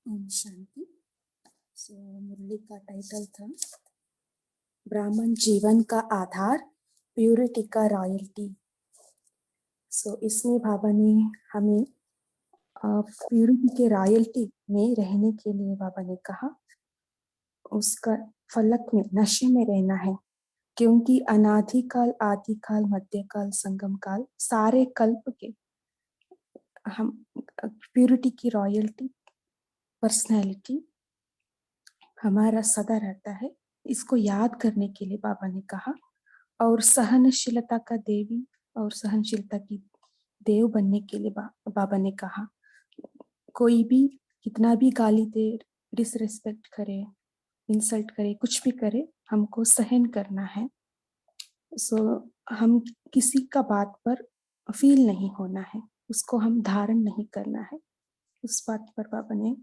ओम शांति। मुरली का टाइटल था ब्राह्मण जीवन का आधार, प्यूरिटी का रॉयल्टी। इसमें बाबा ने हमें प्यूरिटी के रॉयल्टी में रहने के लिए बाबा ने कहा उसका फलक में नशे में रहना है, क्योंकि अनादिकाल, आदिकाल, मध्यकाल, संगम काल, सारे कल्प के हम प्यूरिटी की रॉयल्टी, पर्सनैलिटी हमारा सदा रहता है। इसको याद करने के लिए बाबा ने कहा, और सहनशीलता का देवी और सहनशीलता की देव बनने के लिए बाबा ने कहा, कोई भी कितना भी गाली दे, डिसरेस्पेक्ट करे, इंसल्ट करे, कुछ भी करे, हमको सहन करना है। हम किसी का बात पर फील नहीं होना है, उसको हम धारण नहीं करना है। उस बात पर बाबा ने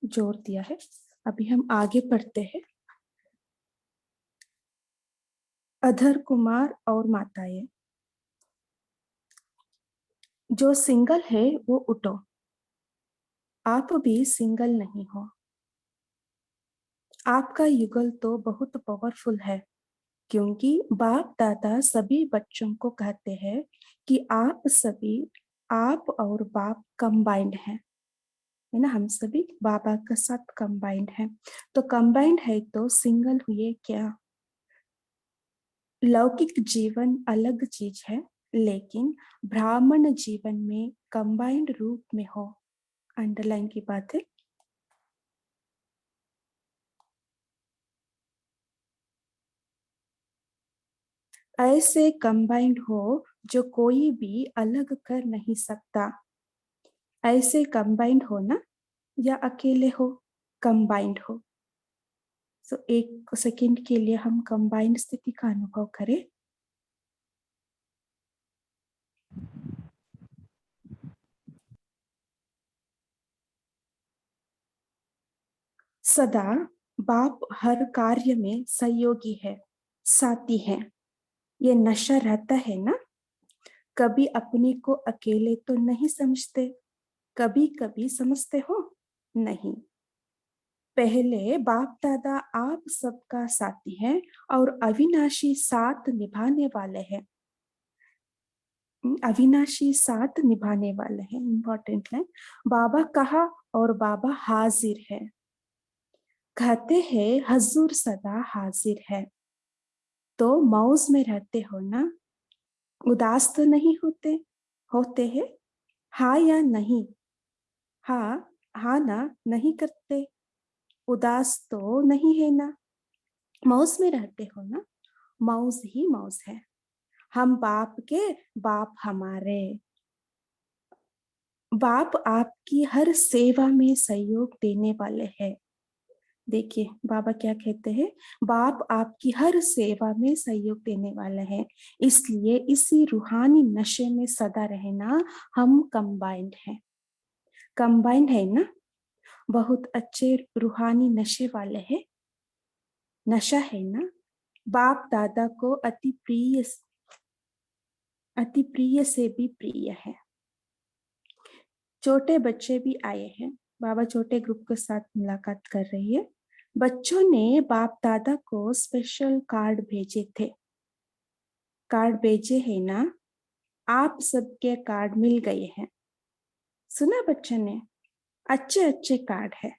जोर दिया है। अभी हम आगे पढ़ते हैं। अधर कुमार और माताएं, जो सिंगल है वो उठो, आप भी सिंगल नहीं हो। आपका युगल तो बहुत पावरफुल है, क्योंकि बाप दादा सभी बच्चों को कहते हैं कि आप सभी, आप और बाप कंबाइंड है ना। हम सभी बाबा के साथ कंबाइंड है, तो कंबाइंड है तो सिंगल हुए क्या। लौकिक जीवन अलग चीज है, लेकिन ब्राह्मण जीवन में कंबाइंड रूप में हो। अंडरलाइन की बात है। ऐसे कंबाइंड हो जो कोई भी अलग कर नहीं सकता। ऐसे कंबाइंड हो ना, या अकेले हो, कंबाइंड हो। एक सेकंड के लिए हम कंबाइंड स्थिति का अनुभव करें। सदा बाप हर कार्य में सहयोगी है, साथी है। ये नशा रहता है ना। कभी अपने को अकेले तो नहीं समझते, कभी कभी समझते हो नहीं। पहले बाप दादा आप सबका साथी है और अविनाशी साथ निभाने वाले हैं। अविनाशी साथ निभाने वाले हैं, इंपॉर्टेंट है। बाबा कहा और बाबा हाजिर है। कहते हैं हजूर सदा हाजिर है, तो मौज में रहते हो ना, उदास तो नहीं होते, होते हैं हाँ या नहीं। हाँ, हाँ ना, नहीं करते, उदास तो नहीं है ना, मौज में रहते हो ना। मौज ही मौज है। हम बाप के, बाप हमारे। बाप आपकी हर सेवा में सहयोग देने वाले हैं। देखिए बाबा क्या कहते हैं, बाप आपकी हर सेवा में सहयोग देने वाले हैं। इसलिए इसी रूहानी नशे में सदा रहना। हम कंबाइंड हैं, कंबाइंड है ना। बहुत अच्छे रूहानी नशे वाले हैं। नशा है ना, बाप दादा को अति प्रिय से भी प्रिय है। छोटे बच्चे भी आए हैं। बाबा छोटे ग्रुप के साथ मुलाकात कर रही है। बच्चों ने बाप दादा को स्पेशल कार्ड भेजे थे। कार्ड भेजे है ना, आप सबके कार्ड मिल गए हैं। सुना बच्चों ने, अच्छे अच्छे कार्ड है।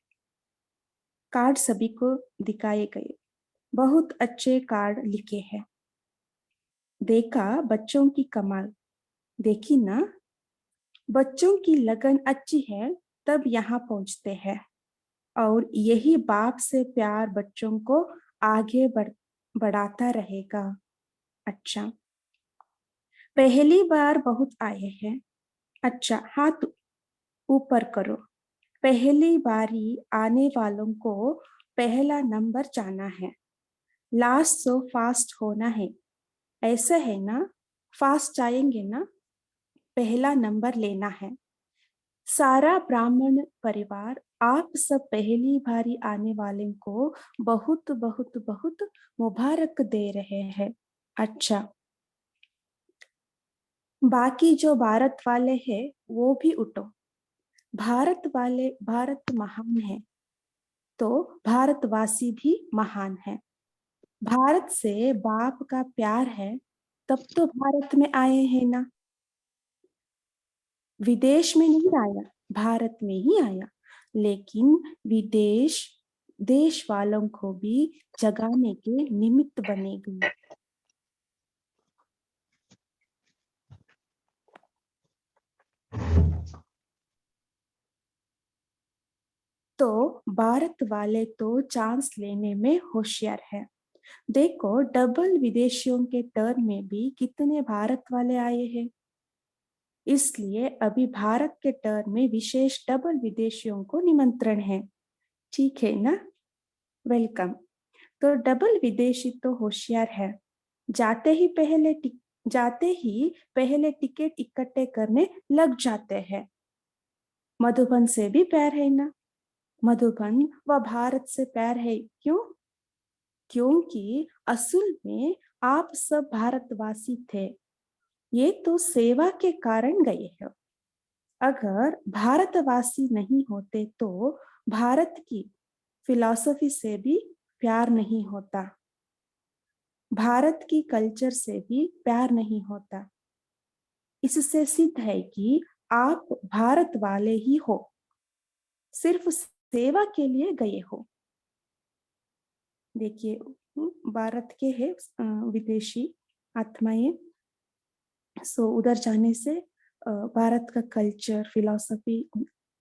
कार्ड सभी को दिखाए गए, बहुत अच्छे कार्ड लिखे हैं। देखा बच्चों की कमाल, देखी ना। बच्चों की लगन अच्छी है, तब यहाँ पहुंचते हैं। और यही बाप से प्यार बच्चों को आगे बढ़ाता रहेगा। अच्छा, पहली बार बहुत आए हैं। अच्छा, हाथ ऊपर करो। पहली बारी आने वालों को पहला नंबर जाना है। लास्ट सो फास्ट होना है, ऐसा है ना। फास्ट जाएंगे ना, पहला नंबर लेना है। सारा ब्राह्मण परिवार आप सब पहली बारी आने वाले को बहुत बहुत बहुत मुबारक दे रहे हैं। अच्छा, बाकी जो भारत वाले हैं वो भी उठो। भारत महान है तो भारतवासी भी महान है। भारत से बाप का प्यार है तब तो भारत में आए हैं ना। विदेश में नहीं आया, भारत में ही आया, लेकिन विदेश देश वालों को भी जगाने के निमित्त बनेगी। तो भारत वाले तो चांस लेने में होशियार है। देखो डबल विदेशियों के टर्न में भी कितने भारत वाले आए हैं। इसलिए अभी भारत के टर्न में विशेष डबल विदेशियों को निमंत्रण है। ठीक है ना, वेलकम। तो डबल विदेशी तो होशियार है, जाते ही पहले टिकट इकट्ठे करने लग जाते हैं। मधुबन से भी प्यार है ना। मधुबन व भारत से प्यार है, क्यों? क्योंकि असल में आप सब भारतवासी थे, ये तो सेवा के कारण गए हैं। अगर भारतवासी नहीं होते तो भारत की फिलॉसफी से भी प्यार नहीं होता, भारत की कल्चर से भी प्यार नहीं होता। इससे सिद्ध है कि आप भारत वाले ही हो, सिर्फ सेवा के लिए गए हो। देखिए भारत के है विदेशी आत्माएं, सो उधर जाने से भारत का कल्चर फिलॉसफी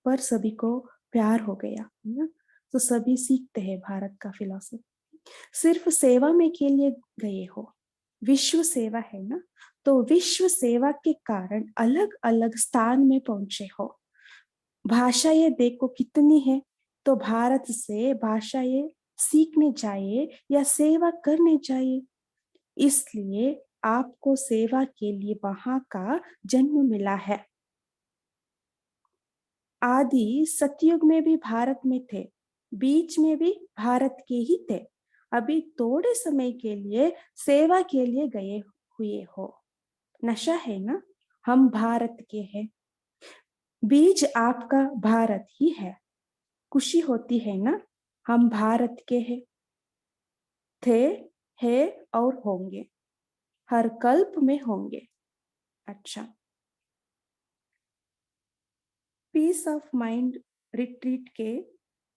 पर सभी को प्यार हो गया है ना। तो सभी सीखते हैं भारत का फिलॉसफी। सिर्फ सेवा में के लिए गए हो, विश्व सेवा है ना, तो विश्व सेवा के कारण अलग अलग स्थान में पहुंचे हो। भाषा ये देखो कितनी है, तो भारत से भाषा ये सीखने जाए या सेवा करने जाए, इसलिए आपको सेवा के लिए वहां का जन्म मिला है। आदि सतयुग में भी भारत में थे, बीच में भी भारत के ही थे, अभी थोड़े समय के लिए सेवा के लिए गए हुए हो। नशा है ना, हम भारत के हैं, बीज आपका भारत ही है। खुशी होती है ना, हम भारत के हैं, थे, है और होंगे, हर कल्प में होंगे। अच्छा, पीस ऑफ माइंड रिट्रीट के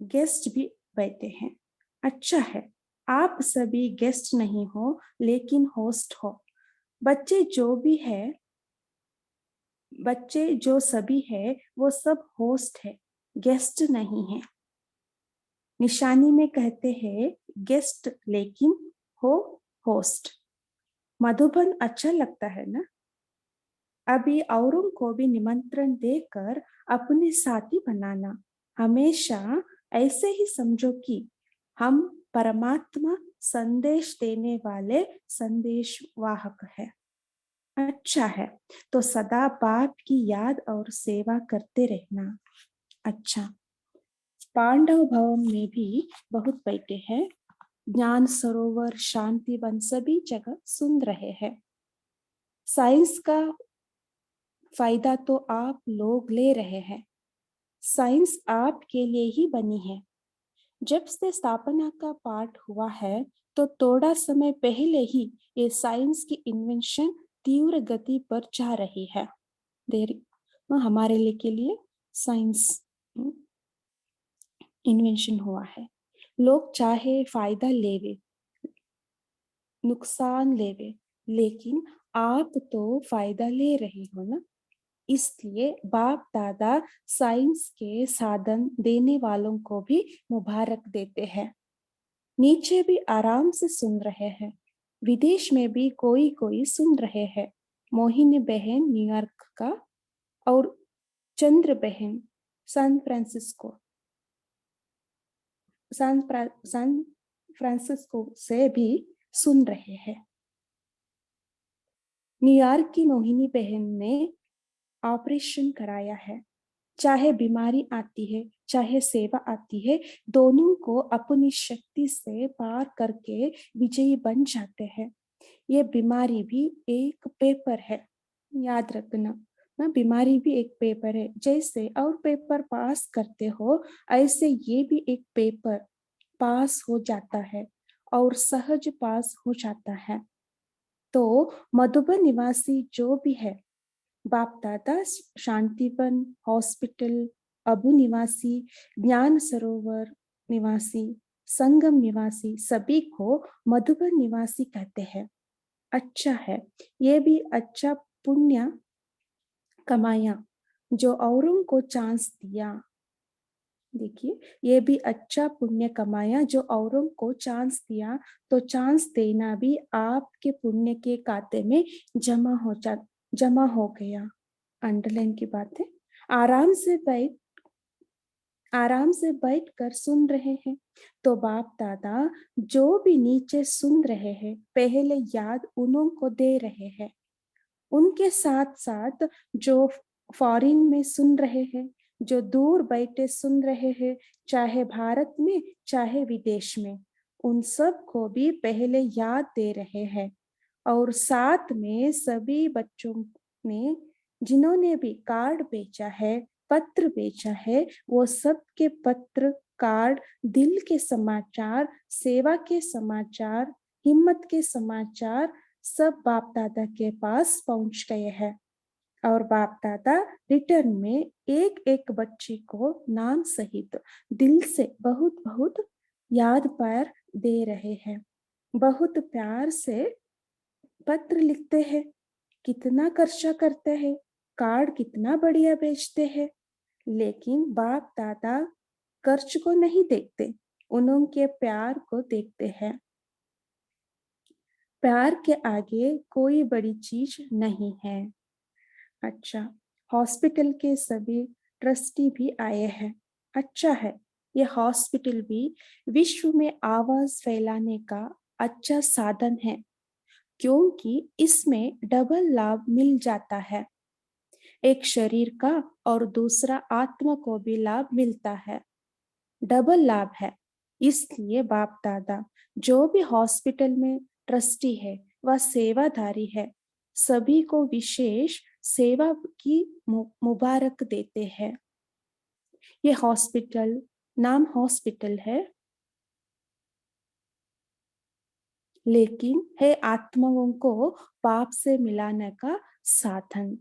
गेस्ट भी बैठे हैं। अच्छा है, आप सभी गेस्ट नहीं हो लेकिन होस्ट हो। बच्चे जो भी है, बच्चे जो सभी है वो सब होस्ट है, गेस्ट नहीं है। निशानी में कहते हैं गेस्ट लेकिन हो होस्ट। मधुबन अच्छा लगता है ना। अभी औरों को भी निमंत्रण देकर अपने साथी बनाना। हमेशा ऐसे ही समझो कि हम परमात्मा संदेश देने वाले संदेश वाहक है। अच्छा है, तो सदा बाप की याद और सेवा करते रहना। अच्छा, पांडव भवन में भी बहुत बैठे हैं, ज्ञान सरोवर शांति वन सभी जगह सुन रहे हैं। साइंस का फायदा तो आप लोग ले रहे हैं, साइंस आपके लिए ही बनी है। जब से स्थापना का पाठ हुआ है तो थोड़ा समय पहले ही ये साइंस की इन्वेंशन तीव्र गति पर जा रही है। देर हमारे लिए के लिए साइंस इन्वेंशन हुआ है। लोग चाहे फायदा लेवे नुकसान लेवे, लेकिन आप तो फायदा ले रहे हो ना। इसलिए बाप दादा साइंस के साधन देने वालों को भी मुबारक देते हैं। नीचे भी आराम से सुन रहे हैं, विदेश में भी कोई कोई सुन रहे हैं। मोहिनी बहन न्यूयॉर्क का और चंद्र बहन सैन फ्रांसिस्को सैन फ्रांसिस्को से भी सुन रहे हैं। न्यूयॉर्क की मोहिनी बहन ने ऑपरेशन कराया है। चाहे बीमारी आती है चाहे सेवा आती है, दोनों को अपनी शक्ति से पार करके विजयी बन जाते हैं। ये बीमारी भी एक पेपर है, याद रखना। ना, बीमारी भी एक पेपर है। जैसे और पेपर पास करते हो, ऐसे ये भी एक पेपर पास हो जाता है और सहज पास हो जाता है। तो मधुबन निवासी जो भी है, बाप दादा शांतिवन हॉस्पिटल, अबू निवासी, ज्ञान सरोवर निवासी, संगम निवासी, सभी को मधुबन निवासी कहते हैं। अच्छा है, ये भी अच्छा पुण्य कमाया जो औरों को चांस दिया। देखिए, ये भी अच्छा पुण्य कमाया जो औरों को चांस दिया, तो चांस देना भी आपके पुण्य के खाते में जमा हो गया। अंडरलाइन की बात है। आराम से बैठ आराम से बैठ कर सुन रहे हैं, तो बाप दादा जो भी नीचे सुन रहे हैं, पहले याद उन्हों को दे रहे हैं। उनके साथ साथ जो फॉरेन में सुन रहे हैं, जो दूर बैठे सुन रहे हैं, चाहे भारत में चाहे विदेश में, उन सब को भी पहले याद दे रहे हैं। और साथ में सभी बच्चों ने जिन्होंने भी कार्ड बेचा है, पत्र बेचा है, वो सब के पत्र, कार्ड, दिल के समाचार, सेवा के समाचार, हिम्मत के समाचार सब बाप दादा के पास पहुंच गए हैं। और बाप दादा रिटर्न में एक एक बच्चे को नाम सहित दिल से बहुत बहुत याद प्यार दे रहे हैं। बहुत प्यार से पत्र लिखते हैं, कितना खर्चा करते हैं, कार्ड कितना बढ़िया बेचते हैं, लेकिन बाप दादा खर्च को नहीं देखते, उनके प्यार को देखते हैं। प्यार के आगे कोई बड़ी चीज नहीं है। अच्छा, हॉस्पिटल के सभी ट्रस्टी भी आए हैं। अच्छा है, ये हॉस्पिटल भी विश्व में आवाज फैलाने का अच्छा साधन है, क्योंकि इसमें डबल लाभ मिल जाता है। एक शरीर का और दूसरा आत्मा को भी लाभ मिलता है, डबल लाभ है। इसलिए बाप दादा जो भी हॉस्पिटल में ट्रस्टी है वह सेवाधारी है, सभी को विशेष सेवा की मुबारक देते हैं। ये हॉस्पिटल नाम हॉस्पिटल है, लेकिन है आत्माओं को पाप से मिलाने का साधन।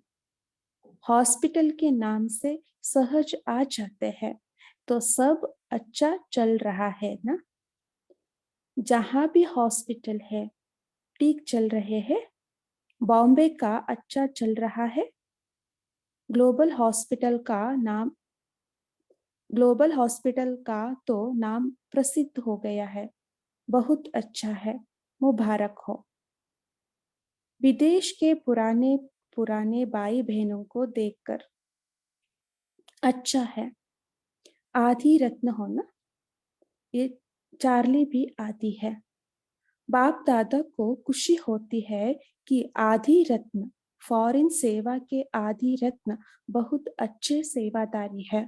हॉस्पिटल के नाम से सहज आ जाते हैं, तो सब अच्छा चल रहा है ना। जहां भी हॉस्पिटल है ठीक चल रहे हैं। बॉम्बे का अच्छा चल रहा है। ग्लोबल हॉस्पिटल का नाम ग्लोबल हॉस्पिटल का तो नाम प्रसिद्ध हो गया है, बहुत अच्छा है, मुबारक हो। विदेश के पुराने पुराने भाई बहनों को देखकर अच्छा है, आधी रत्न हो ना, ये चार्ली भी आती है। बाप दादा को खुशी होती है कि आधी रत्न फॉरेन सेवा के आधी रत्न बहुत अच्छे सेवादारी है,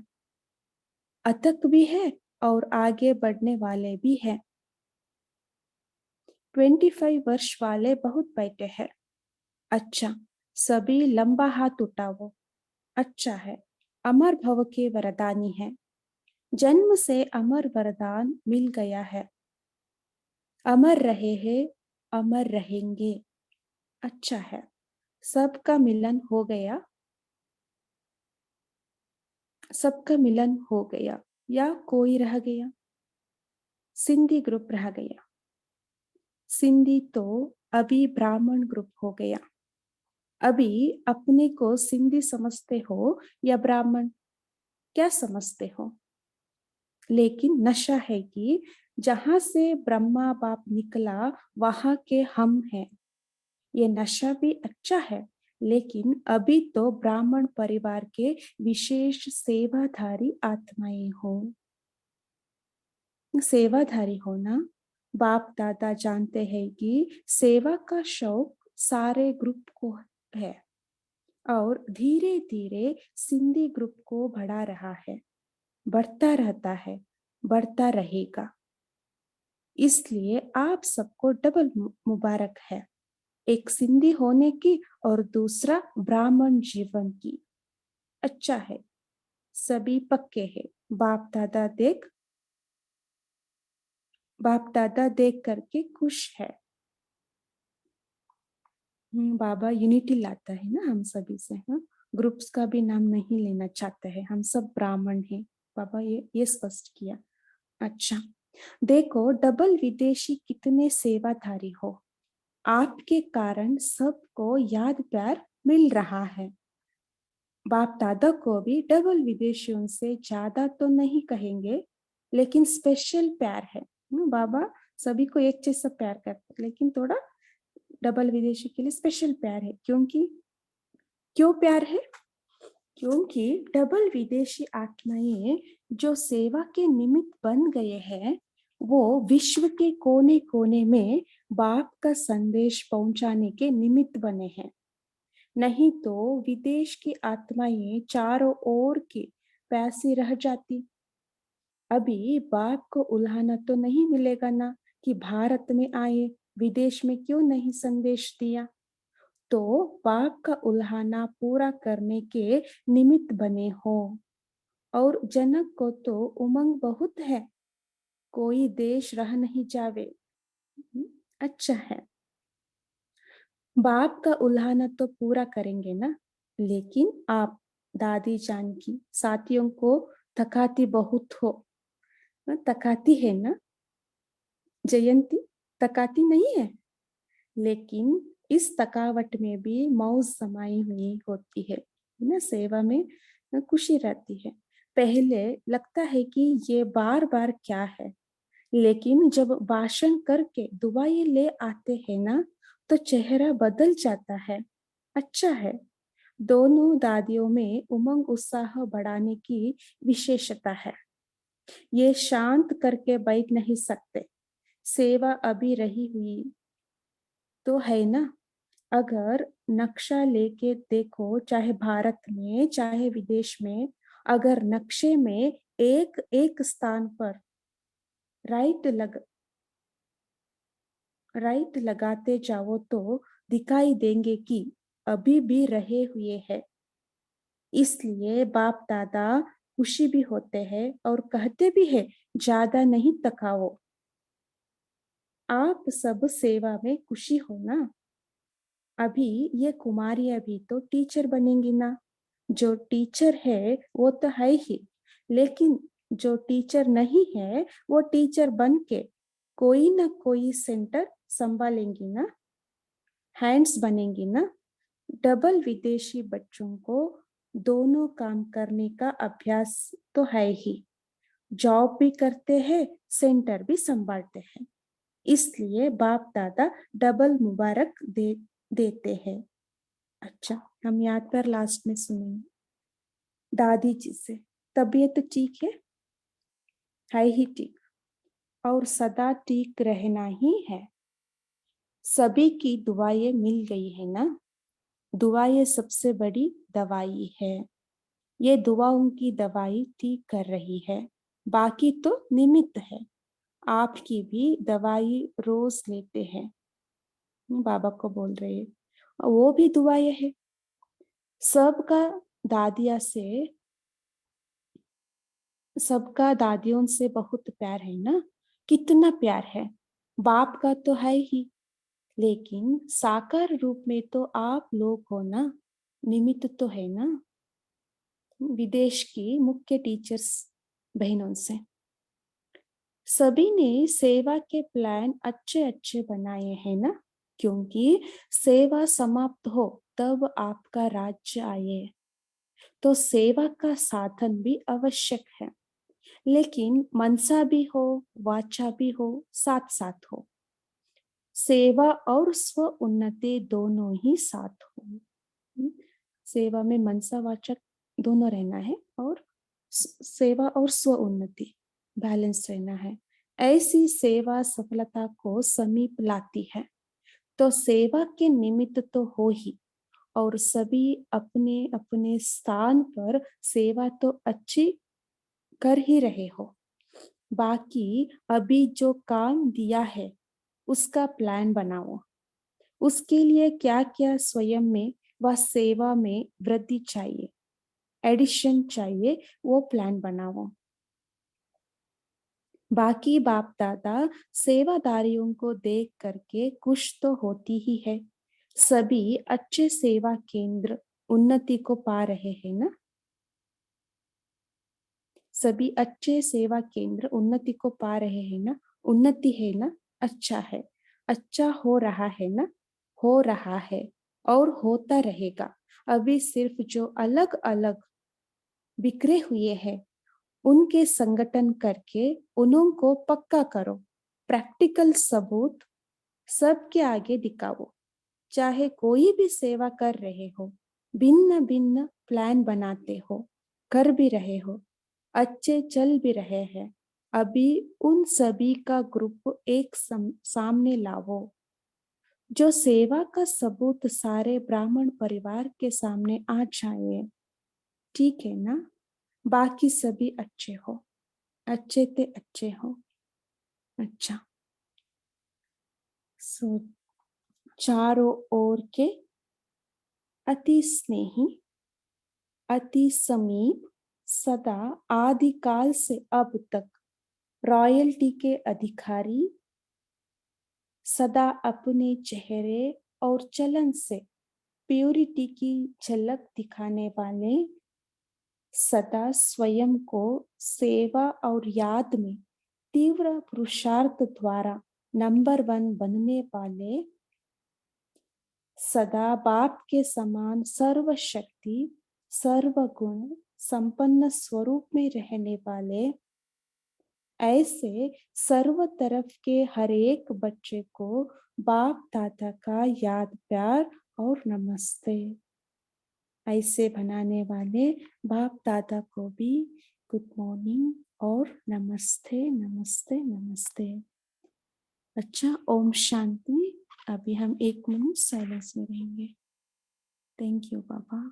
अथक भी है और आगे बढ़ने वाले भी हैं। 25 वर्ष वाले बहुत बैठे हैं। अच्छा, सभी लंबा हाथ उठाओ। अच्छा है, अमर भव के वरदानी है, जन्म से अमर वरदान मिल गया है, अमर रहे हैं, अमर रहेंगे। अच्छा है, सबका मिलन हो गया, सबका मिलन हो गया या कोई रह गया? सिंधी ग्रुप रह गया। सिंधी तो अभी ब्राह्मण ग्रुप हो गया। अभी अपने को सिंधी समझते हो या ब्राह्मण, क्या समझते हो? लेकिन नशा है कि जहां से ब्रह्मा बाप निकला वहां के हम हैं। ये नशा भी अच्छा है, लेकिन अभी तो ब्राह्मण परिवार के विशेष सेवाधारी आत्माएं हो। सेवाधारी होना, बाप दादा जानते हैं कि सेवा का शौक सारे ग्रुप को है और धीरे धीरे सिंधी ग्रुप को बढ़ा रहा है, बढ़ता रहता है, बढ़ता रहेगा। इसलिए आप सबको डबल मुबारक है। एक सिंधी होने की और दूसरा ब्राह्मण जीवन की। अच्छा है, सभी पक्के हैं। बाप दादा देख करके खुश है। बाबा यूनिटी लाता है ना हम सभी से। हाँ, ग्रुप्स का भी नाम नहीं लेना चाहते हैं, हम सब ब्राह्मण हैं। बाबा ये स्पष्ट किया। अच्छा, देखो डबल विदेशी कितने सेवाधारी हो, आपके कारण सबको याद प्यार मिल रहा है। बाप दादा को भी डबल विदेशियों से ज्यादा तो नहीं कहेंगे, लेकिन स्पेशल प्यार है। बाबा सभी को एक जैसा प्यार करते, लेकिन थोड़ा डबल विदेशी के लिए स्पेशल प्यार है। क्यों प्यार है? क्योंकि डबल विदेशी आत्माएं जो सेवा के निमित्त बन गए हैं, वो विश्व के कोने कोने में बाप का संदेश पहुंचाने के निमित्त बने हैं। नहीं तो विदेश की आत्माएं चारों ओर की प्यासी रह जाती। अभी बाप को उल्हाना तो नहीं मिलेगा ना कि भारत में आए, विदेश में क्यों नहीं संदेश दिया। तो बाप का उल्हाना पूरा करने के निमित्त बने हो। और जनक को तो उमंग बहुत है, कोई देश रह नहीं जावे। अच्छा है, बाप का उल्हाना तो पूरा करेंगे ना, लेकिन आप दादी जान की साथियों को थकाती बहुत हो। तकाती है ना जयंती? तकाती नहीं है, लेकिन इस थकावट में भी मौज समाई हुई होती है ना, सेवा में खुशी रहती है। पहले लगता है कि ये बार बार क्या है, लेकिन जब भाषण करके दुआएं ले आते हैं ना, तो चेहरा बदल जाता है। अच्छा है, दोनों दादियों में उमंग उत्साह बढ़ाने की विशेषता है। ये शांत करके बैठ नहीं सकते, सेवा अभी रही हुई तो है ना। अगर नक्शा लेके देखो, चाहे भारत में चाहे विदेश में, अगर नक्शे में एक एक स्थान पर राइट लग राइट लगाते जाओ तो दिखाई देंगे कि अभी भी रहे हुए हैं। इसलिए बाप दादा खुशी भी होते हैं और कहते भी है, ज्यादा नहीं तकाओ। आप सब सेवा में खुशी हो ना। अभी ये कुमारियां भी तो टीचर बनेंगी ना। जो टीचर है वो तो है ही, लेकिन जो टीचर नहीं है वो टीचर बन के कोई ना कोई सेंटर संभालेंगी ना, हैंड्स बनेंगी ना। डबल विदेशी बच्चों को दोनों काम करने का अभ्यास तो है ही, जॉब भी करते हैं, सेंटर भी संभालते हैं। इसलिए बाप दादा डबल मुबारक देते हैं। अच्छा, हम याद कर लास्ट में सुनेंगे दादी जी से। तबीयत ठीक है ही ठीक, और सदा ठीक रहना ही है। सभी की दुआएं मिल गई है ना। दुआएं सबसे बड़ी दवाई है। ये दुआओं की दवाई ठीक कर रही है, बाकी तो निमित्त है। आपकी भी दवाई रोज लेते हैं, बाबा को बोल रहे हैं, वो भी दुआएं है। सबका दादिया से सबका दादियों से बहुत प्यार है ना। कितना प्यार है, बाप का तो है ही, लेकिन साकार रूप में तो आप लोग हो ना, निमित्त तो है ना। विदेश की मुख्य टीचर्स बहनों से सभी ने सेवा के प्लान अच्छे अच्छे बनाए हैं ना, क्योंकि सेवा समाप्त हो तब आपका राज्य आए, तो सेवा का साधन भी आवश्यक है। लेकिन मनसा भी हो, वाचा भी हो, साथ साथ हो। सेवा और स्व उन्नति दोनों ही साथ हो। सेवा में मनसा वाचक दोनों रहना है, और सेवा और स्व उन्नति बैलेंस रहना है। ऐसी सेवा सफलता को समीप लाती है। तो सेवा के निमित्त तो हो ही, और सभी अपने अपने स्थान पर सेवा तो अच्छी कर ही रहे हो। बाकी अभी जो काम दिया है उसका प्लान बनाओ, उसके लिए क्या क्या स्वयं में व सेवा में वृद्धि चाहिए, एडिशन चाहिए, वो प्लान बनाओ। बाकी बाप दादा सेवादारियों को देख करके खुश तो होती ही है। सभी अच्छे सेवा केंद्र उन्नति को पा रहे हैं ना, सभी अच्छे सेवा केंद्र उन्नति को पा रहे हैं ना, उन्नति है ना, अच्छा है, अच्छा हो रहा है ना, हो रहा है और होता रहेगा। अभी सिर्फ जो अलग अलग बिखरे हुए हैं उनके संगठन करके उनको पक्का करो, प्रैक्टिकल सबूत सबके आगे दिखाओ। चाहे कोई भी सेवा कर रहे हो, भिन्न भिन्न प्लान बनाते हो, कर भी रहे हो, अच्छे चल भी रहे हैं, अभी उन सभी का ग्रुप एक सामने लाओ। जो सेवा का सबूत सारे ब्राह्मण परिवार के सामने आ जाए, ठीक है ना? बाकी सभी अच्छे हो, अच्छे ते अच्छे हो। अच्छा, सो चारों ओर के अति स्नेही, अति समीप, सदा आदिकाल से अब तक रॉयल्टी के अधिकारी, सदा अपने चेहरे और चलन से प्योरिटी की झलक दिखाने वाले, सदा स्वयं को सेवा और याद में तीव्र पुरुषार्थ द्वारा नंबर 1 बनने वाले, सदा बाप के समान सर्वशक्ति सर्वगुण संपन्न स्वरूप में रहने वाले, ऐसे सर्व तरफ के हर एक बच्चे को बाप दादा का याद प्यार और नमस्ते। ऐसे बनाने वाले बाप दादा को भी गुड मॉर्निंग और नमस्ते नमस्ते नमस्ते। अच्छा, ओम शांति। अभी हम 1 मिनट साइलेंस में रहेंगे। थैंक यू बाबा।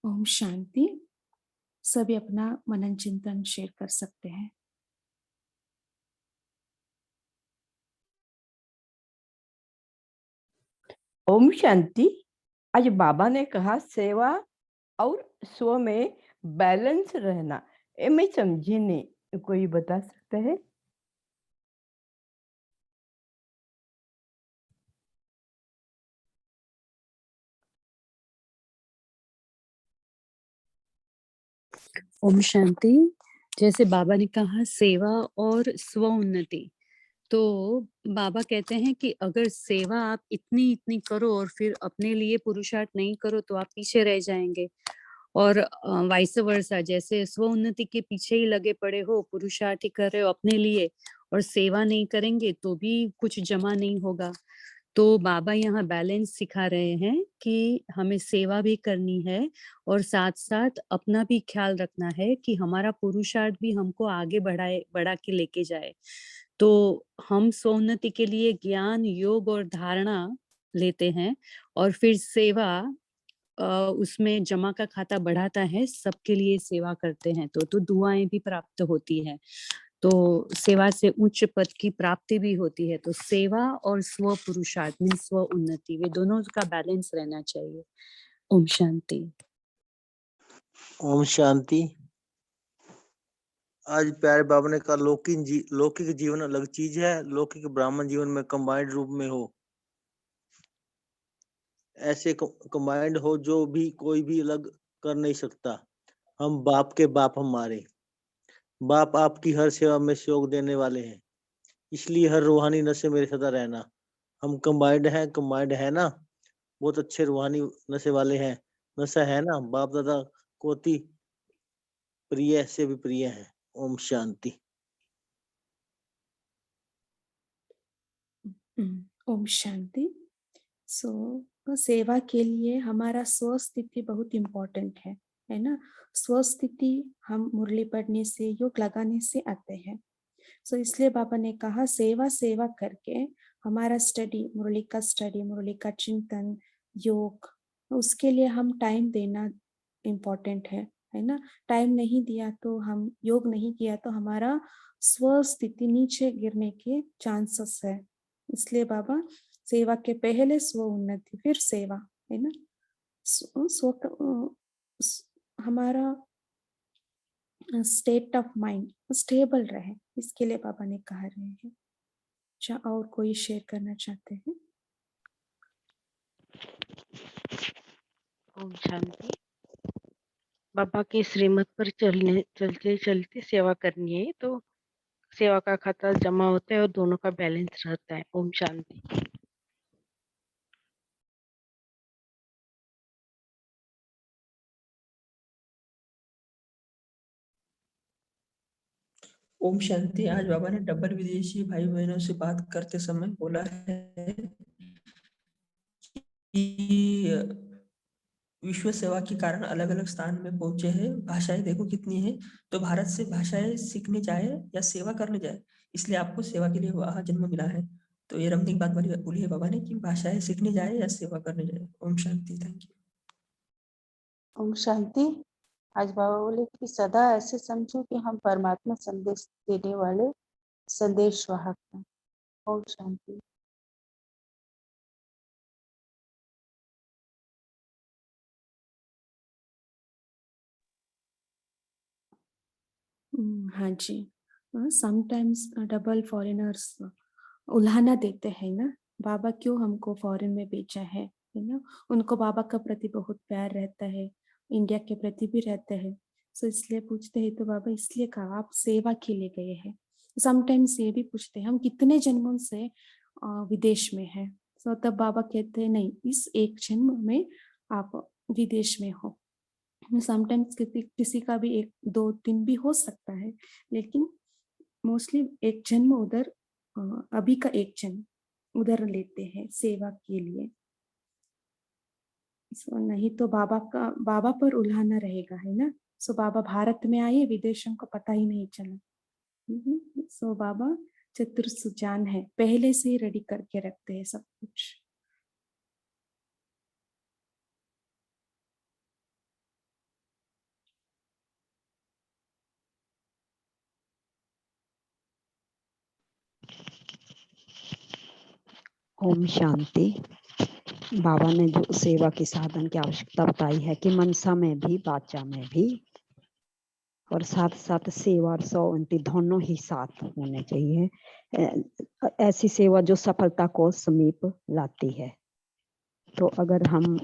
ओम शांति। सभी अपना मनन चिंतन शेयर कर सकते हैं। ओम शांति। आज बाबा ने कहा सेवा और स्व में बैलेंस रहना, ये मैं समझी नहीं, कोई बता सकता है? ओम शांति। जैसे बाबा ने कहा सेवा और स्व उन्नति, तो बाबा कहते हैं कि अगर सेवा आप इतनी इतनी करो और फिर अपने लिए पुरुषार्थ नहीं करो तो आप पीछे रह जाएंगे। और वाइस वर्सा, जैसे स्व उन्नति के पीछे ही लगे पड़े हो, पुरुषार्थ ही कर रहे हो अपने लिए और सेवा नहीं करेंगे तो भी कुछ जमा नहीं होगा। तो बाबा यहाँ बैलेंस सिखा रहे हैं कि हमें सेवा भी करनी है और साथ साथ अपना भी ख्याल रखना है कि हमारा पुरुषार्थ भी हमको आगे बढ़ा के लेके जाए। तो हम स्वोन्नति के लिए ज्ञान, योग और धारणा लेते हैं और फिर सेवा उसमें जमा का खाता बढ़ाता है, सबके लिए सेवा करते हैं तो दुआएं भी प्राप्त होती है। तो सेवा से उच्च पद की प्राप्ति भी होती है। तो सेवा और स्व पुरुषार्थ मीन स्व उन्नति, वे दोनों का बैलेंस रहना चाहिए। ओम शांति। ओम शांति। आज प्यारे बाबा ने कहा लौकिक जीवन अलग चीज है, लौकिक ब्राह्मण जीवन में कंबाइंड रूप में हो, ऐसे कंबाइंड हो जो भी कोई भी अलग कर नहीं सकता। हम बाप के बाप, हमारे बाप आपकी हर सेवा में सहयोग देने वाले हैं, इसलिए हर रूहानी नशे मेरे सदा रहना। हम कंबाइंड है ना, बहुत अच्छे रूहानी नशे वाले हैं, नशा है ना, बाप दादा कोती प्रिय से भी प्रिय है। ओम शांति। ओम शांति। सो सेवा के लिए हमारा स्व स्थिति बहुत इम्पोर्टेंट है ना। स्व स्थिति हम मुरली पढ़ने से, योग लगाने से आते हैं। सो इसलिए बाबा ने कहा सेवा करके हमारा स्टडी, मुरली का चिंतन, योग, उसके लिए हम टाइम देना इम्पोर्टेंट है ना। टाइम नहीं दिया तो, हम योग नहीं किया तो हमारा स्व स्थिति नीचे गिरने के चांसेस है। इसलिए बाबा सेवा के पहले स्व उन्नति, फिर सेवा, है ना। हमारा स्टेट ऑफ माइंड स्टेबल रहे, इसके लिए बाबा ने कहा रहे हैं। अच्छा, और कोई शेयर करना चाहते हैं? ओम शांति। बाबा के श्रीमत पर चलते चलते सेवा करनी है, तो सेवा का खाता जमा होता है और दोनों का बैलेंस रहता है। ओम शांति। ओम शांति। आज बाबा ने डबल विदेशी भाई बहनों से बात करते समय बोला है कि विश्व सेवा के कारण अलग अलग स्थान में पहुंचे हैं। भाषाएं देखो कितनी है, तो भारत से भाषाएं सीखने जाए या सेवा करने जाए, इसलिए आपको सेवा के लिए वहां जन्म मिला है। तो ये रमनी बात वाली बोली है बाबा ने कि भाषाएं सीखने जाए या सेवा करने जाए। ओम शांति। Thank you. ओम शांति। आज बाबा बोले कि सदा ऐसे समझो कि हम परमात्मा संदेश देने वाले संदेश वाहक हैं। ओम शांति। हाँ जी। समटाइम्स डबल फॉरेनर्स उल्हाना देते हैं ना, बाबा क्यों हमको फॉरेन में भेजा है ना। उनको बाबा का प्रति बहुत प्यार रहता है, इंडिया के प्रति भी रहता है। सो इसलिए पूछते हैं, तो बाबा इसलिए कहा आप सेवा के लिए गए हैं। समटाइम्स ये भी पूछते हैं हम कितने जन्मों से विदेश में हैं। सो तब बाबा कहते हैं नहीं, इस एक जन्म में आप विदेश में हो। समटाइम्स किसी का भी 1-2 दिन भी हो सकता है, लेकिन मोस्टली एक जन्म उधर, अभी का एक जन्म उधर लेते हैं सेवा के लिए। सो नहीं तो बाबा पर उल्हाना रहेगा, है ना। सो बाबा भारत में आए, विदेशों को पता ही नहीं चला। सो बाबा चतुर सुजान है, पहले से ही रेडी करके रखते हैं सब कुछ। ओम शांति। बाबा ने जो सेवा के साधन की आवश्यकता बताई है कि मनसा में भी, बाचा में भी, और साथ साथ सेवा और उनकी दोनों ही साथ होने चाहिए। ऐसी सेवा जो सफलता को समीप लाती है। तो अगर हम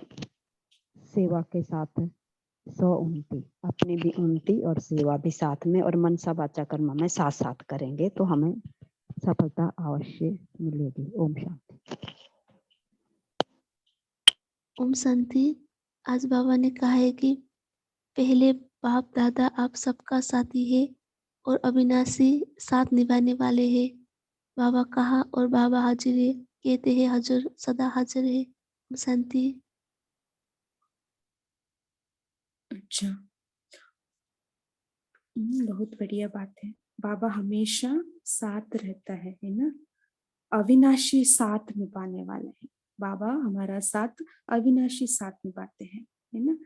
सेवा के साथ उन्नति, अपनी भी उन्नति और सेवा भी साथ में, और मनसा बाचा कर्म में साथ साथ करेंगे तो हमें सफलता अवश्य मिलेगी। ओम शांति। ओम शांति। आज बाबा ने कहा है कि पहले बाप दादा आप सबका साथी है और अविनाशी साथ निभाने वाले हैं। बाबा कहा और बाबा हाजिर है, कहते हैं हजूर सदा हाजिर है। ओम शांति। अच्छा, बहुत बढ़िया बात है। बाबा हमेशा साथ रहता है ना। अविनाशी साथ निभाने वाले हैं बाबा, हमारा साथ अविनाशी साथ निभाते हैं, है ना।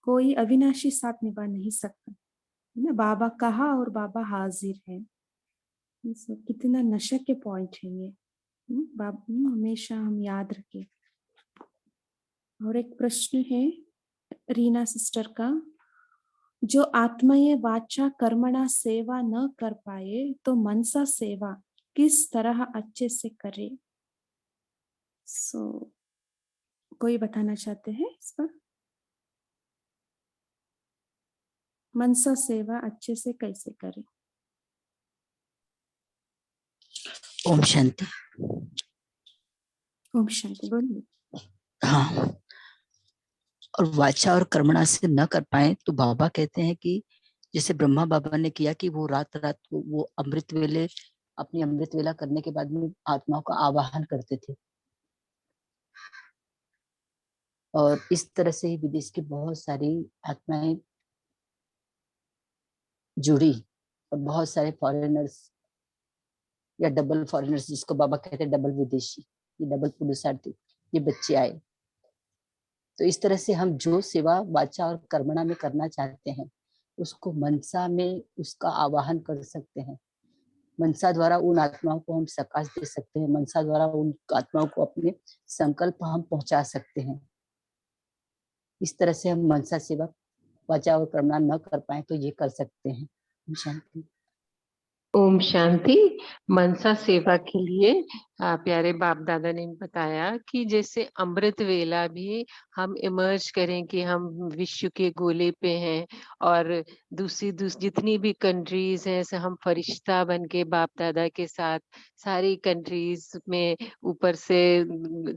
कोई अविनाशी साथ निभा नहीं सकता, है ना। बाबा कहा और बाबा हाजिर है। So, कितना नशा के पॉइंट है ये। हमेशा हम याद रखें। और एक प्रश्न है रीना सिस्टर का, जो आत्मय वाचा कर्मणा सेवा न कर पाए तो मनसा सेवा किस तरह अच्छे से करे। सो कोई बताना चाहते हैं इस पर? मनसा सेवा अच्छे से कैसे करें? ओम शांति। ओम शांति, बोलिए। हाँ, और वाचा और कर्मणा से न कर पाए तो बाबा कहते हैं कि जैसे ब्रह्मा बाबा ने किया कि वो रात रात को वो अमृत वेले अपनी अमृत वेला करने के बाद में आत्माओं का आवाहन करते थे, और इस तरह से ही विदेश की बहुत सारी आत्माएं जुड़ी, और बहुत सारे फॉरेनर्स या डबल फॉरेनर्स, जिसको बाबा कहते हैं डबल विदेशी, ये डबल पुरुषार्थी, ये बच्चे आए। तो इस तरह से हम जो सेवा वाचा और कर्मणा में करना चाहते हैं उसको मनसा में उसका आवाहन कर सकते हैं। मनसा द्वारा उन आत्माओं को हम सकाश दे सकते हैं, मनसा द्वारा उन आत्माओं को अपने संकल्प हम पहुंचा सकते हैं। इस तरह से हम मनसा सेवा वाचा और कर्मणा न कर पाए तो ये कर सकते हैं। शांति। ओम शांति। मनसा सेवा के लिए प्यारे बाप दादा ने बताया कि जैसे अमृत वेला भी हम इमर्ज करें कि हम विश्व के गोले पे हैं, और दूसरी जितनी भी कंट्रीज हैं ऐसे हम फरिश्ता बन के बाप दादा के साथ सारी कंट्रीज में ऊपर से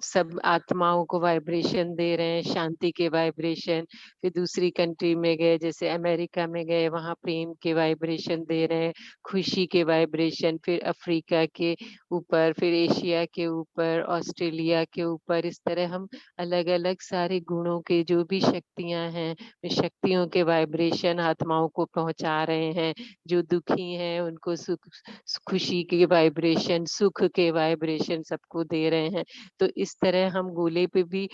सब आत्माओं को वाइब्रेशन दे रहे हैं, शांति के वाइब्रेशन। फिर दूसरी कंट्री में गए, जैसे अमेरिका में गए, वहाँ प्रेम के वाइब्रेशन दे रहे हैं, खुशी के वाइब्रेशन। फिर अफ्रीका के ऊपर, फिर एशिया के ऊपर, ऑस्ट्रेलिया के ऊपर, इस तरह हम अलग अलग सारे गुणों के जो भी शक्तियां हैं, शक्तियों के वाइब्रेशन आत्माओं को पहुंचा रहे हैं। जो दुखी हैं उनको सुख, खुशी के वाइब्रेशन, सुख के वाइब्रेशन सबको दे रहे हैं। तो इस तरह हम गोले पे भी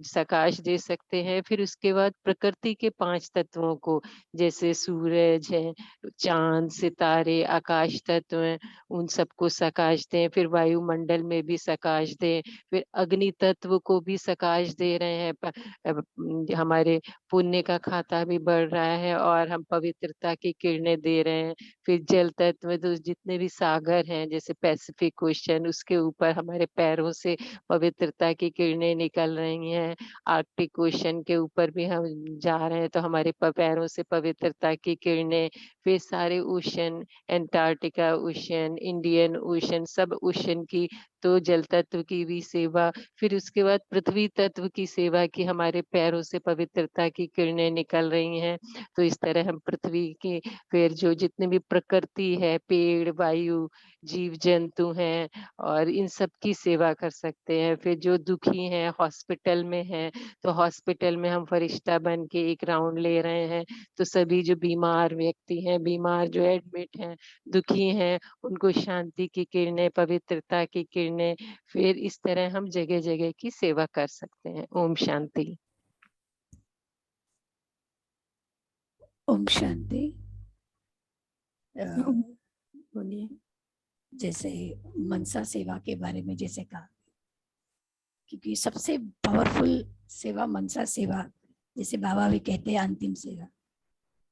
सकाश दे सकते हैं। फिर उसके बाद प्रकृति के 5 तत्वों को, जैसे सूरज है, चांद, सितारे, आकाश तत्व हैं, उन सबको सकाश दें। फिर वायुमंडल में भी सकाश दें। फिर अग्नि तत्व को भी सकाश दे रहे हैं। हमारे पुण्य का खाता भी बढ़ रहा है और हम पवित्रता की किरणें दे रहे हैं। फिर जल तत्व, तो जितने भी सागर हैं, जैसे पैसिफिक ओशन, उसके ऊपर हमारे पैरों से पवित्रता की किरणें निकल रही हैं। आर्कटिक ओशन के ऊपर भी हम जा रहे हैं तो हमारे पैरों से पवित्रता की किरणें। फिर सारे ocean, Antarctica ocean, Indian ocean, सब ओशन की, तो जल तत्व की भी सेवा। फिर उसके बाद पृथ्वी तत्व की सेवा की, हमारे पैरों से पवित्रता की किरणें निकल रही हैं। तो इस तरह हम पृथ्वी की, फिर जो जितने भी प्रकृति है, पेड़, वायु, जीव जंतु हैं, और इन सब की सेवा कर सकते हैं। फिर जो दुखी हैं, हॉस्पिटल में हैं, तो हॉस्पिटल में हम फरिश्ता बन के एक राउंड ले रहे हैं। तो सभी जो बीमार व्यक्ति हैं, बीमार जो एडमिट हैं, दुखी हैं, उनको शांति की किरणें, पवित्रता की किरणें, फिर इस तरह हम जगह जगह की सेवा कर सकते हैं। ओम शांति। ओम शांति। बोलिए। जैसे मनसा सेवा के बारे में जैसे कहा, क्योंकि सबसे पावरफुल सेवा मनसा सेवा, जैसे बाबा भी कहते हैं अंतिम सेवा।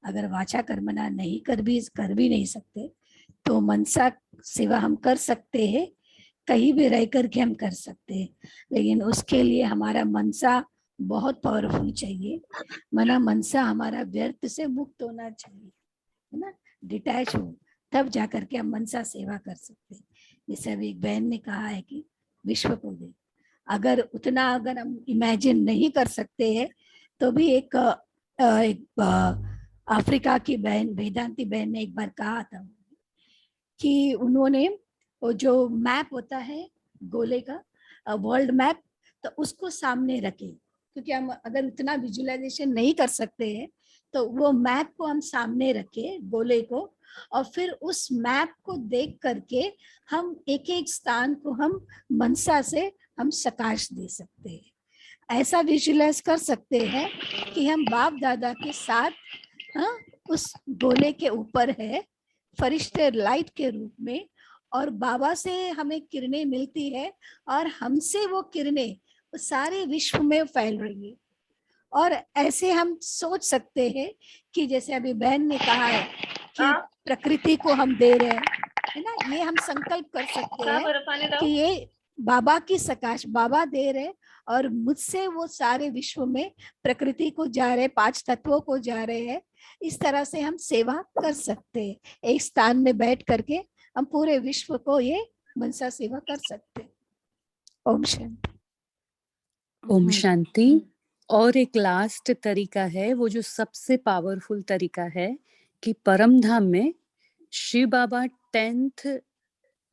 अगर वाचा कर्मणा नहीं कर भी नहीं सकते तो मनसा सेवा हम कर सकते हैं, कहीं भी रह करके हम कर सकते हैं, लेकिन उसके लिए हमारा मनसा बहुत पावरफुल चाहिए। मना मनसा हमारा व्यर्थ से मुक्त होना चाहिए, है ना, डिटैच हो, तब जाकर के हम मनसा सेवा कर सकते हैं। जैसे अभी एक बहन ने कहा है कि विश्व को दे, अगर उतना अगर हम इमेजिन नहीं कर सकते हैं तो भी एक अफ्रीका की बहन, वेदांती बहन ने एक बार कहा था कि उन्होंने वो जो मैप होता है गोले का, वर्ल्ड मैप, तो उसको सामने रखे, क्योंकि हम अगर उतना विजुअलाइजेशन नहीं कर सकते हैं तो वो मैप को हम सामने रखे, गोले को, और फिर उस मैप को देख करके हम एक एक स्थान को हम मनसा से हम सकाश दे सकते हैं। ऐसा विजुअलाइज कर सकते हैं कि हम बाप दादा के साथ, हाँ, उस गोले के ऊपर है, फरिश्ते लाइट के रूप में और बाबा से हमें किरणें मिलती है और हमसे वो किरणें सारे विश्व में फैल रही है। और ऐसे हम सोच सकते हैं कि जैसे अभी बहन ने कहा है कि प्रकृति को हम दे रहे हैं, है ना, ये हम संकल्प कर सकते हैं कि ये बाबा की सकाश बाबा दे रहे और मुझसे वो सारे विश्व में प्रकृति को जा रहे, 5 तत्वों को जा रहे हैं। इस तरह से हम सेवा कर सकते हैं, एक स्थान में बैठ करके हम पूरे विश्व को ये मनसा सेवा कर सकते हैं। ओम शांति। ओम शांति। और एक लास्ट तरीका है, वो जो सबसे पावरफुल तरीका है कि परम धाम में शिव बाबा 10th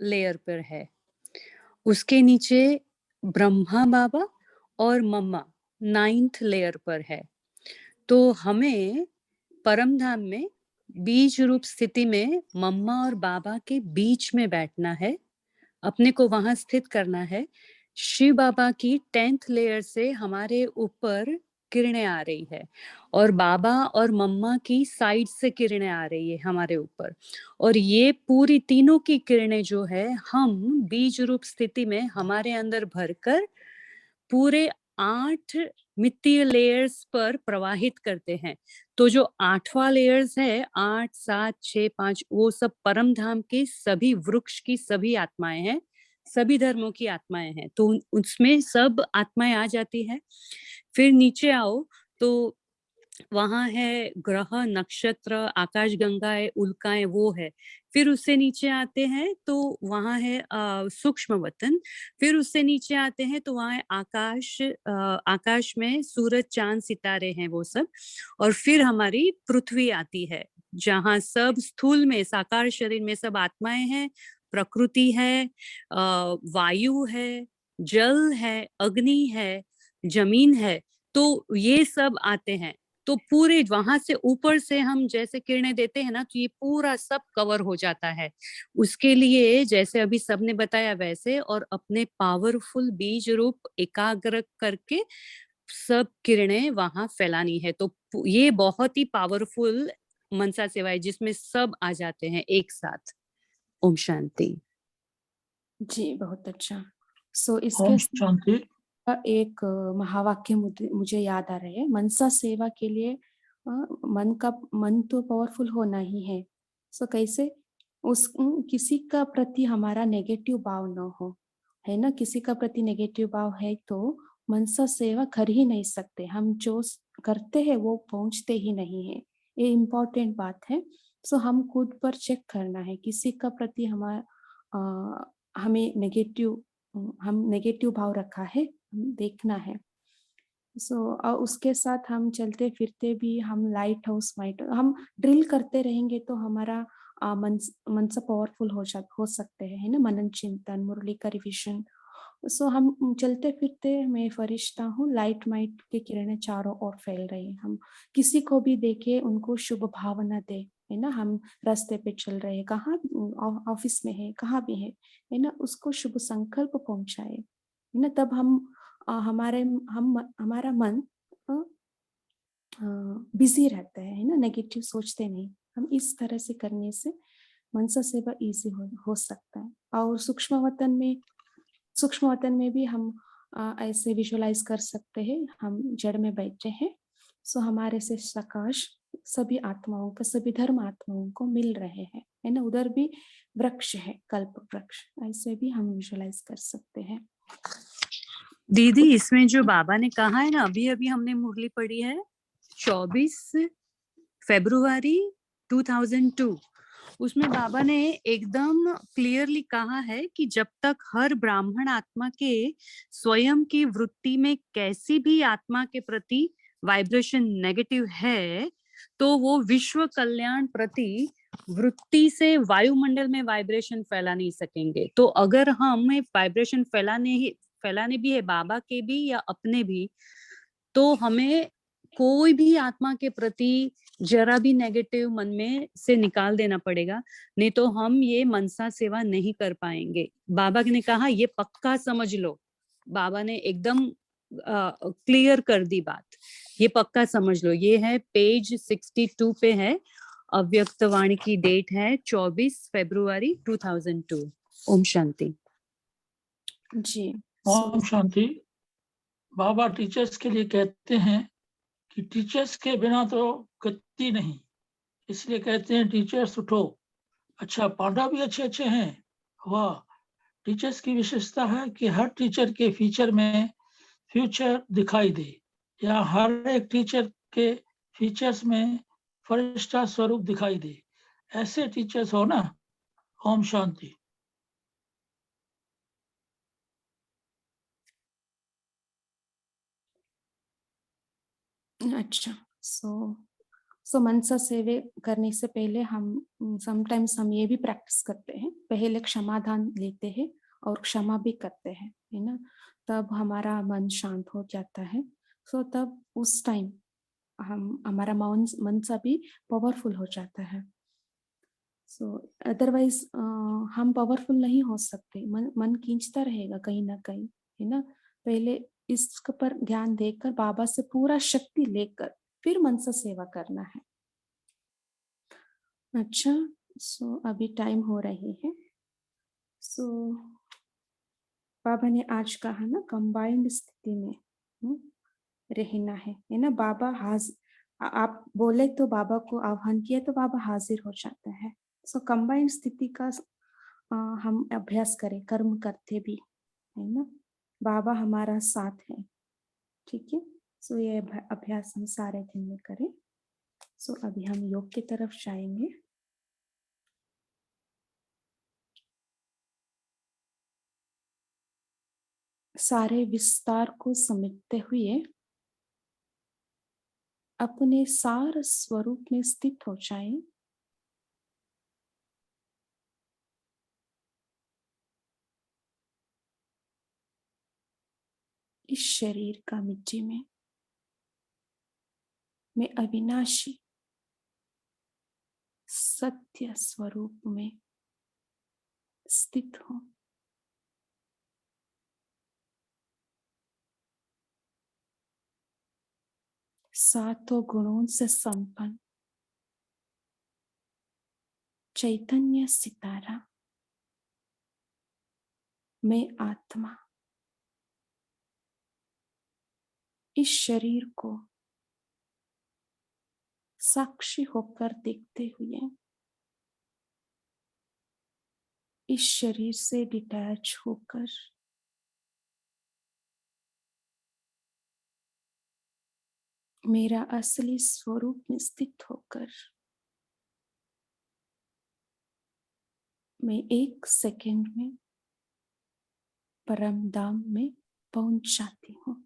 लेयर पर है, उसके नीचे ब्रह्मा बाबा और मम्मा 9th लेयर पर है। तो हमें परम धाम में बीज रूप स्थिति में मम्मा और बाबा के बीच में बैठना है, अपने को वहां स्थित करना है। शिव बाबा की 10th लेयर से हमारे ऊपर किरणें आ रही है और बाबा और मम्मा की साइड से किरणें आ रही है हमारे ऊपर, और ये पूरी तीनों की किरणें जो है हम बीज रूप स्थिति में हमारे अंदर भरकर पूरे 8 मित्तीय लेयर्स पर प्रवाहित करते हैं। तो जो 8वां लेयर्स है, 8, 7, 6, 5, वो सब परम धाम के सभी वृक्ष की सभी आत्माएं हैं, सभी धर्मों की आत्माएं हैं। तो उसमें सब आत्माएं आ जाती है। फिर नीचे आओ तो वहां है ग्रह, नक्षत्र, आकाश गंगाएं, उल्काएं, वो है। फिर उससे नीचे आते हैं तो वहां है सूक्ष्म वतन। फिर उससे नीचे आते हैं तो वहां है आकाश में सूरज, चांद, सितारे हैं, वो सब। और फिर हमारी पृथ्वी आती है, जहां सब स्थूल में साकार शरीर में सब आत्माएं हैं, प्रकृति है, वायु है, जल है, अग्नि है, जमीन है। तो ये सब आते हैं। तो पूरे वहां से ऊपर से हम जैसे किरणें देते हैं ना, तो ये पूरा सब कवर हो जाता है। उसके लिए जैसे अभी सबने बताया वैसे, और अपने पावरफुल बीज रूप एकाग्र करके सब किरणें वहां फैलानी है। तो ये बहुत ही पावरफुल मनसा सेवा है जिसमें सब आ जाते हैं एक साथ। ओम शांति। जी, बहुत अच्छा। सो इसके ओम शांति। एक महावाक्य मुझे याद आ रहे हैं। मनसा सेवा के लिए मन तो पावरफुल होना ही है। सो कैसे किसी का प्रति हमारा नेगेटिव भाव न हो, है ना। किसी का प्रति नेगेटिव भाव है तो मनसा सेवा कर ही नहीं सकते। हम जो करते हैं वो पहुंचते ही नहीं है। ये इम्पोर्टेंट बात है। सो हम खुद पर चेक करना है, किसी का प्रति हमें नेगेटिव भाव रखा है, देखना है। उसके साथ हम चलते फिरते भी हम लाइट हाउस हम ड्रिल करते रहेंगे तो हमारा मन से पावरफुल हो सकते हैं, है ना। मनन चिंतन, मुरली का रिविजन। हम चलते फिरते, मैं फरिश्ता हूँ, लाइट माइट की किरणें चारों ओर फैल रही। हम किसी को भी देखे उनको शुभ भावना दे, है ना। हम रास्ते पे चल रहे हैं, कहाँ ऑफिस में है, कहाँ भी है ना, उसको शुभ संकल्प पहुंचाए, है ना। तब हमारा मन बिजी रहता है ना, नेगेटिव सोचते नहीं। हम इस तरह से करने से मनसा सेवा इजी हो सकता है। और सूक्ष्म वतन में भी हम ऐसे विजुअलाइज कर सकते हैं, हम जड़ में बैठे हैं। सो हमारे से प्रकाश सभी आत्माओं का, सभी धर्म आत्माओं को मिल रहे हैं, है ना। उधर भी वृक्ष है, कल्प वृक्ष, ऐसे भी हम विजुअलाइज कर सकते हैं। दीदी, इसमें जो बाबा ने कहा है ना, अभी अभी हमने मुरली पढ़ी है 24 फरवरी 2002, उसमें बाबा ने एकदम क्लियरली कहा है कि जब तक हर ब्राह्मण आत्मा के स्वयं की वृत्ति में कैसी भी आत्मा के प्रति वाइब्रेशन नेगेटिव है, तो वो विश्व कल्याण प्रति वृत्ति से वायुमंडल में वाइब्रेशन फैला नहीं सकेंगे। तो अगर हमें वाइब्रेशन फैलाने भी है, बाबा के भी या अपने भी, तो हमें कोई भी आत्मा के प्रति जरा भी नेगेटिव मन में से निकाल देना पड़ेगा, नहीं तो हम ये मनसा सेवा नहीं कर पाएंगे। बाबा ने कहा ये पक्का समझ लो, बाबा ने एकदम क्लियर कर दी बात, ये पक्का समझ लो। ये है पेज 62 पे है, अव्यक्त वाणी की डेट है 24 फरवरी 2002। ओम शांति। जी ओम शांति। बाबा टीचर्स के लिए कहते हैं कि टीचर्स के बिना तो गति नहीं, इसलिए कहते हैं टीचर्स उठो। अच्छा, पांडा भी अच्छे अच्छे हैं, वाह। टीचर्स की विशेषता है कि हर टीचर के फीचर में फ्यूचर दिखाई दे, या हर एक टीचर के फीचर्स में फरिश्ता स्वरूप दिखाई दे। ऐसे टीचर्स हो ना। ओम शांति। अच्छा, सो मनसा सेवे करने से पहले हम समटाइम्स हम ये भी प्रैक्टिस करते हैं, पहले क्षमादान लेते हैं और क्षमा भी करते हैं, है ना। तब हमारा मन शांत हो जाता है। सो तब उस टाइम हमारा मनसा भी पावरफुल हो जाता है। सो अदरवाइज हम पावरफुल नहीं हो सकते, मन खींचता रहेगा कहीं ना कहीं, है ना। पहले इसके पर ध्यान देकर बाबा से पूरा शक्ति लेकर फिर मनसा सेवा करना है। अच्छा, सो अभी टाइम हो रही है। सो बाबा ने आज कहा ना कंबाइंड स्थिति में रहना है ना। बाबा आप बोले तो बाबा को आह्वान किया तो बाबा हाजिर हो जाता है। सो कंबाइंड स्थिति का हम अभ्यास करें, कर्म करते भी, है ना। बाबा हमारा साथ है, ठीक है। सो ये अभ्यास हम सारे दिन में करें। सो अभी हम योग की तरफ जाएंगे। सारे विस्तार को समेटते हुए अपने सार स्वरूप में स्थित हो जाएं। इस शरीर का मिट्टी में मैं अविनाशी सत्य स्वरूप में स्थित हूं। सातों गुणों से संपन्न चैतन्य सितारा मैं आत्मा इस शरीर को साक्षी होकर देखते हुए इस शरीर से डिटैच होकर मेरा असली स्वरूप में स्थित होकर मैं 1 सेकंड में परम धाम में पहुंच जाती हूँ।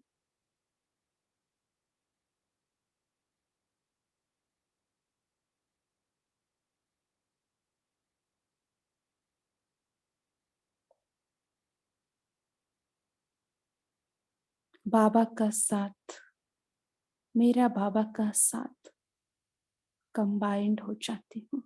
बाबा का साथ, मेरा बाबा का साथ कंबाइंड हो जाती हूँ।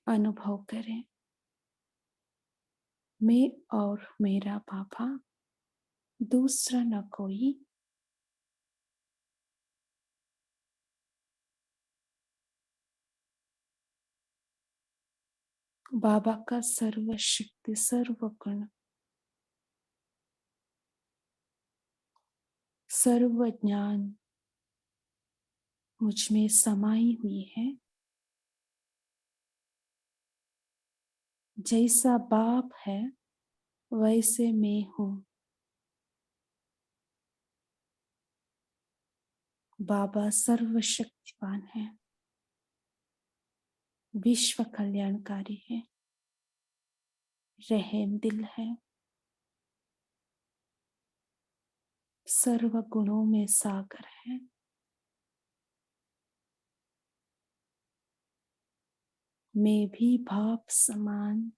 अनुभव करें, मैं और मेरा बाबा दूसरा न कोई, बाबा का सर्वशक्ति सर्वगुण सर्व ज्ञान मुझ में समाई हुई है। जैसा बाप है वैसे मैं हूँ। बाबा सर्वशक्तिवान है, विश्व कल्याणकारी है, रहम दिल है, सर्व गुणों में सागर है। मैं भी बाप समान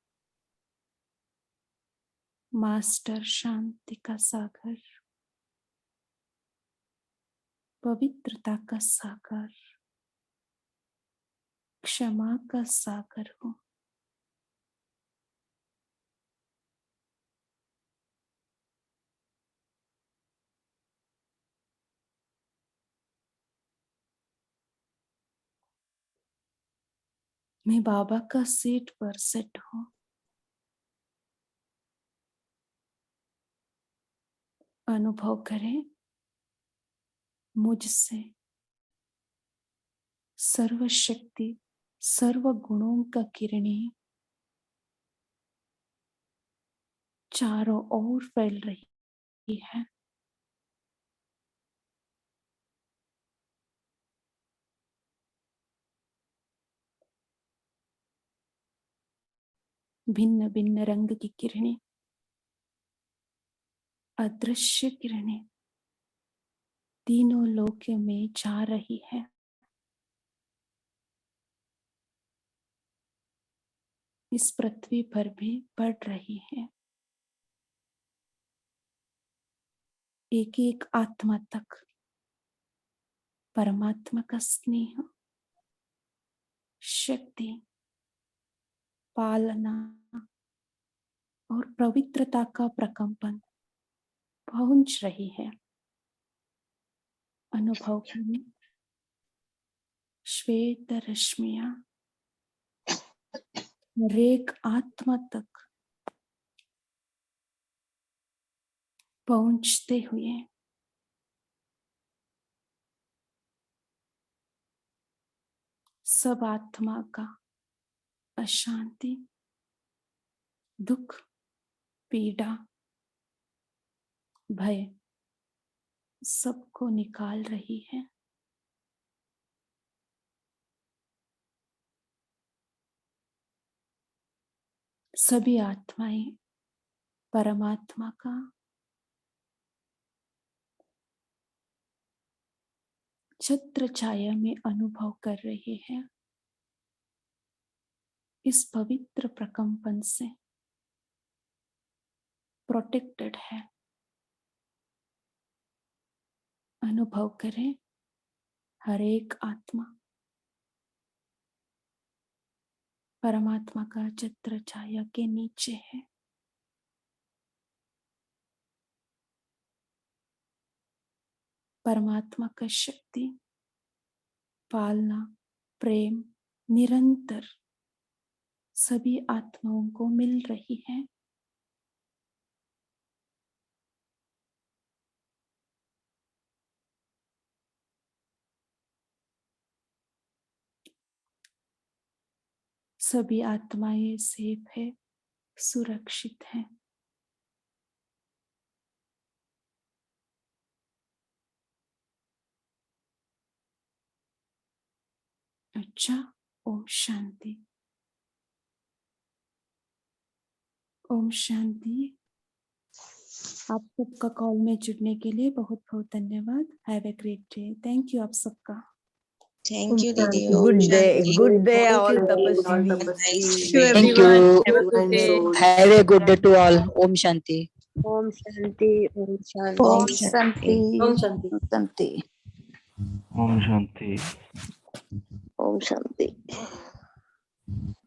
मास्टर शांति का सागर, पवित्रता का सागर, क्षमा का सागर हूँ। मैं बाबा का सीट पर सेट हूँ। अनुभव करें मुझसे सर्वशक्ति सर्व गुणों का किरणें चारों ओर फैल रही है। भिन्न भिन्न रंग की किरणें, अदृश्य किरणें तीनों लोक में जा रही है। इस पृथ्वी पर भी बढ़ रही है। एक एक आत्मा तक परमात्मा का स्नेह, शक्ति, पालना और पवित्रता का प्रकंपन पहुंच रही है। अनुभव करें श्वेत रश्मियां हर एक आत्मा तक पहुंचते हुए सब आत्मा का अशांति, दुख, पीड़ा, भय सबको निकाल रही है। सभी आत्माएं परमात्मा का छत्र छाया में अनुभव कर रहे हैं। इस पवित्र प्रकंपन से प्रोटेक्टेड है। अनुभव करें हर एक आत्मा परमात्मा का छत्र छाया के नीचे है। परमात्मा का शक्ति, पालना, प्रेम निरंतर सभी आत्माओं को मिल रही है। सभी आत्माएं सेफ है, सुरक्षित है। अच्छा, ओम शांति। ओम शांति। आप सबका कॉल में जुड़ने के लिए बहुत बहुत धन्यवाद। Have a great day. Thank you आप सबका। Thank you, Didi. Good Om day, Shanti. good day Thank all you, tapasvi. Nice you day. Thank everyone. you. Have a good day. Have a good day to all. Om Shanti. Om Shanti. Om Shanti. Om Shanti. Om Shanti. Shanti. Om Shanti. Om Shanti.